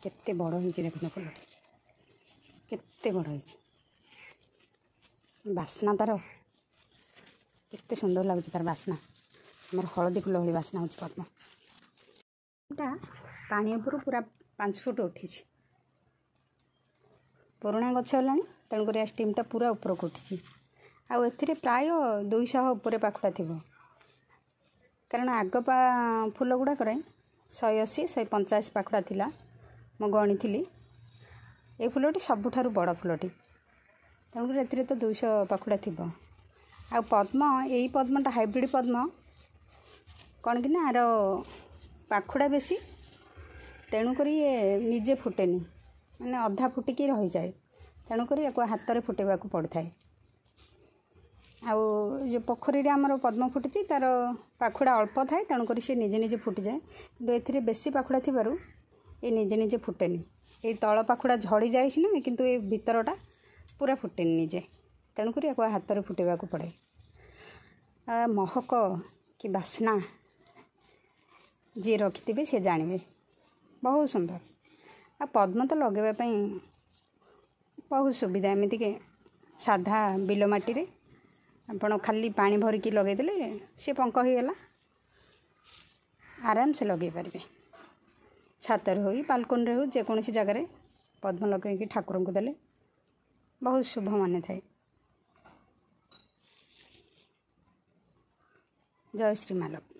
केते बड़ होइछि देखो फुलटी केते बड़ होइछि बास्ना तार केते सुंदर लगुच तार बास्ना मोर हलदी फुल भली बास्ना होछि पद्म एटा पानी ऊपर पूरा 5 फुट उठी पुराणा गछ होलानी तेणुक स्टीमटा पूरा ऊपर को उठी आउ एथिरे प्राय 200 ऊपर पाखुड़ा थिबो कारण आग फुल गुड़ाक 180 185 पाखुड़ा थिला मो गणी थी ए फुलटी सबुठारु बड़ फुलटी तेणुकर एथिरे तो 200 पाखुड़ा थी आ पद्म यही पद्मटा हाइब्रिड पद्म कौन कि ना आर पाखुड़ा बेसी तेणुकर ये निजे फुटेनी मैंने अधा फुटिकी रही जाए तेणुकर या हाथ में फुटेबा पड़ता है आउ जो पोखरी आमर पद्म फुटी तार पाखुड़ा अल्प थाए तेणुकर सी निजे निजे फुटी जाए कि ए बेसी पाखुड़ा थी ये निजे निजे फुटेनी ये तल पाखुड़ा झड़ी जाए ना किंतु ये भितरटा पूरा फुटेनी निजे तेणुकर या हाथ में फुटेबा पड़े महक कि बास्ना जी रखिथे सी जानवे बहुत सुंदर आ पद्म तो लगेवाई बहुत सुविधा एमती के साधा बिल माटी आपण खाली पानी भरिकी लगेदेले सी पंक होगला आराम से लगे पारे छातर हो बालकोनी हो जेकोसी जगार पद्म लगे ठाकुर को देले बहुत शुभ माने थाए। जय श्री मालव।